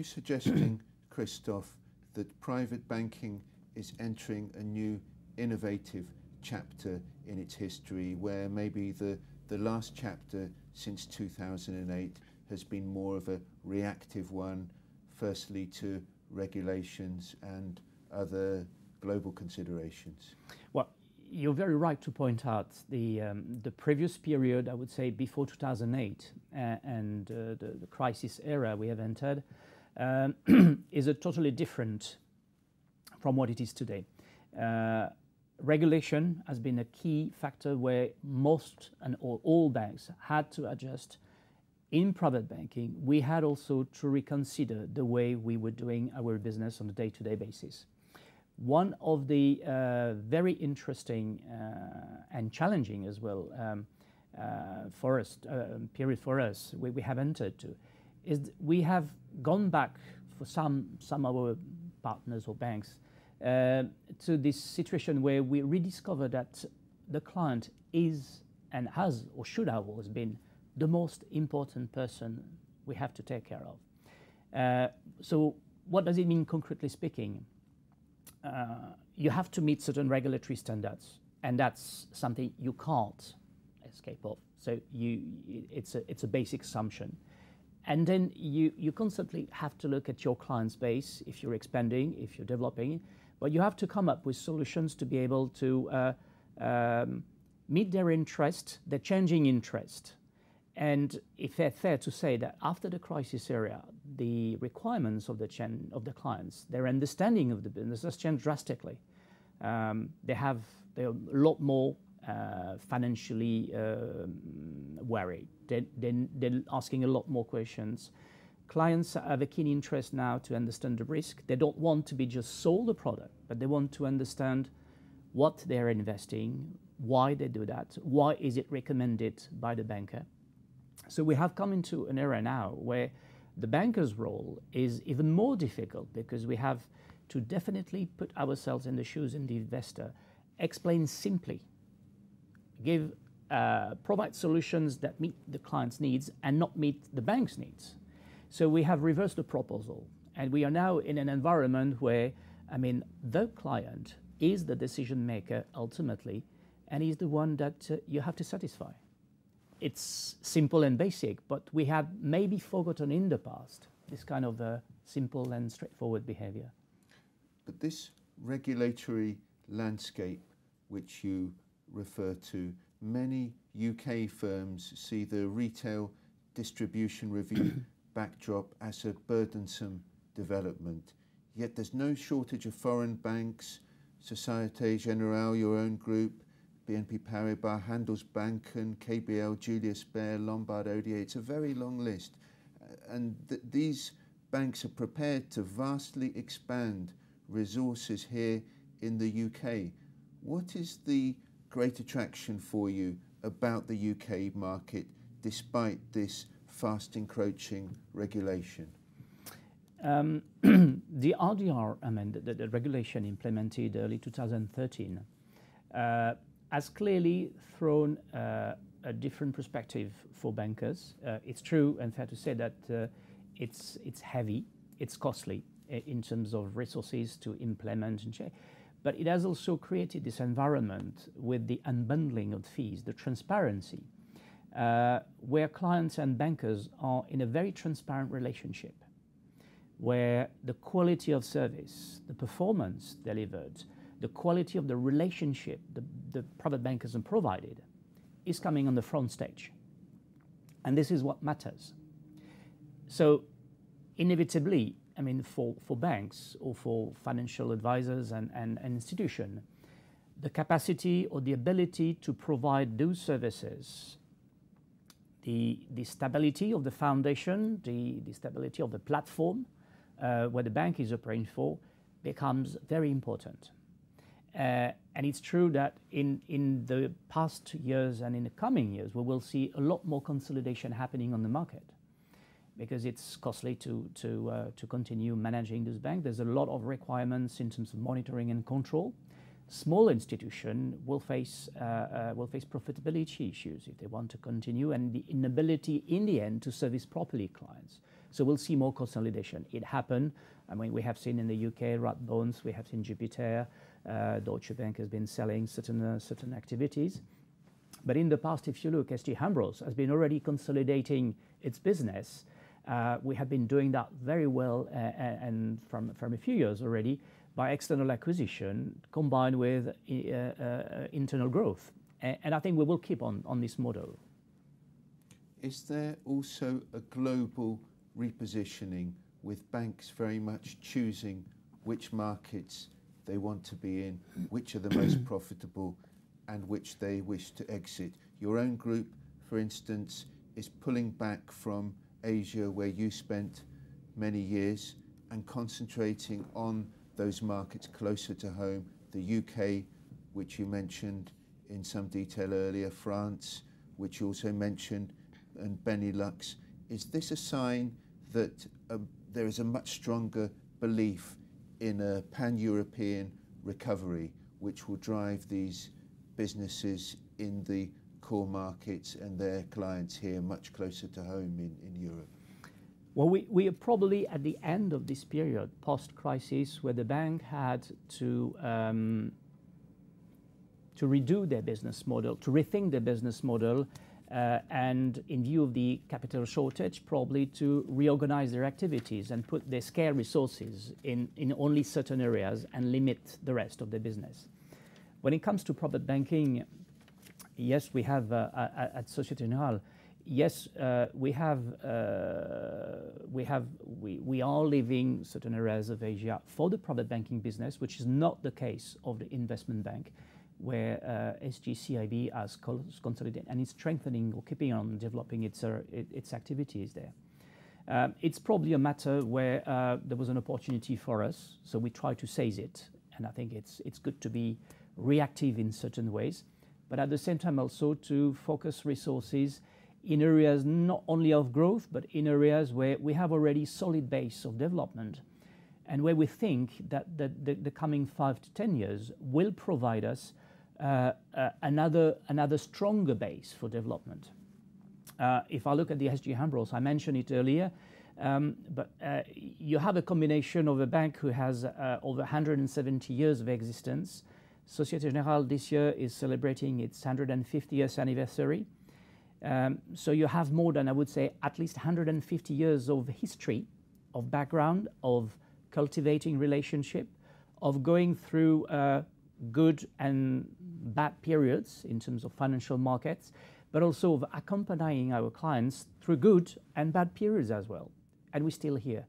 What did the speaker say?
suggesting, Christophe, that private banking is entering a new innovative chapter in its history, where maybe the last chapter since 2008 has been more of a reactive one, firstly to regulations and other global considerations? Well, you're very right to point out the previous period, I would say before 2008 and the crisis era we have entered is a totally different from what it is today. Regulation has been a key factor where most and all banks had to adjust. In private banking, we had also to reconsider the way we were doing our business on a day-to-day basis. One of the very interesting and challenging as well for us, period for us, we have entered to, is we have gone back for some of our partners or banks to this situation where we rediscover that the client is and has or should have always been the most important person we have to take care of. So what does it mean concretely speaking? You have to meet certain regulatory standards, and that's something you can't escape of. So it's a basic assumption. And then you constantly have to look at your client base if you're expanding, if you're developing, but you have to come up with solutions to be able to meet their interest, their changing interest. And if it's fair to say that after the crisis era, the requirements of the clients, their understanding of the business has changed drastically. They're a lot more financially wary. They're asking a lot more questions. Clients have a keen interest now to understand the risk. They don't want to be just sold a product, but they want to understand what they're investing, why they do that, why is it recommended by the banker. So we have come into an era now where the banker's role is even more difficult because we have to definitely put ourselves in the shoes of the investor, explain simply, provide solutions that meet the client's needs and not meet the bank's needs. So we have reversed the proposal, and we are now in an environment where, the client is the decision maker ultimately, and is the one that you have to satisfy. It's simple and basic, but we have maybe forgotten in the past this kind of simple and straightforward behavior. But this regulatory landscape which you refer to, many UK firms see the retail distribution review backdrop as a burdensome development. Yet there's no shortage of foreign banks, Société Genérale, your own group, BNP Paribas, Handelsbanken, KBL, Julius Baer, Lombard Odier. It's a very long list. And these banks are prepared to vastly expand resources here in the UK. What is the great attraction for you about the UK market despite this fast encroaching regulation? The RDR, the regulation implemented early 2013, has clearly thrown a different perspective for bankers. It's true and fair to say that it's heavy, it's costly in terms of resources to implement and check, but it has also created this environment with the unbundling of fees, the transparency, where clients and bankers are in a very transparent relationship, where the quality of service, the performance delivered, the quality of the relationship the private bankers have provided is coming on the front stage. And this is what matters. So inevitably, for banks or for financial advisors and institutions, the capacity or the ability to provide those services, the stability of the foundation, the stability of the platform where the bank is operating for becomes very important. And it's true that in the past years and in the coming years, we will see a lot more consolidation happening on the market because it's costly to continue managing this bank. There's a lot of requirements in terms of monitoring and control. Small institutions will face profitability issues if they want to continue, and the inability in the end to service properly clients. So we'll see more consolidation. It happened. I mean, we have seen in the UK, Rathbones, we have seen Jupiter, Deutsche Bank has been selling certain activities. But in the past, if you look, SG Hambros has been already consolidating its business. We have been doing that very well and from a few years already by external acquisition combined with internal growth. And I think we will keep on this model. Is there also a global repositioning with banks very much choosing which markets they want to be in, which are the most profitable, and which they wish to exit? Your own group, for instance, is pulling back from Asia, where you spent many years, and concentrating on those markets closer to home, the UK, which you mentioned in some detail earlier, France, which you also mentioned, and Benelux. Is this a sign that there is a much stronger belief in a pan-European recovery, which will drive these businesses in the core markets and their clients here much closer to home in Europe? Well, we are probably at the end of this period, post-crisis, where the bank had to redo their business model, to rethink their business model, and in view of the capital shortage, probably to reorganize their activities and put their scarce resources in only certain areas and limit the rest of their business. When it comes to private banking, yes, we have at Société Genérale. Yes, we are leaving certain areas of Asia for the private banking business, which is not the case of the investment bank, where SGCIB has consolidated and is strengthening or keeping on developing its activities there. It's probably a matter where there was an opportunity for us, so we try to seize it, and I think it's good to be reactive in certain ways, but at the same time also to focus resources in areas not only of growth, but in areas where we have already solid base of development, and where we think that the coming 5 to 10 years will provide us another stronger base for development. If I look at the SG Hambros, I mentioned it earlier, but you have a combination of a bank who has over 170 years of existence. Société Générale this year is celebrating its 150th anniversary. So you have more than, I would say, at least 150 years of history, of background, of cultivating relationship, of going through good and bad periods in terms of financial markets, but also of accompanying our clients through good and bad periods as well. And we're still here.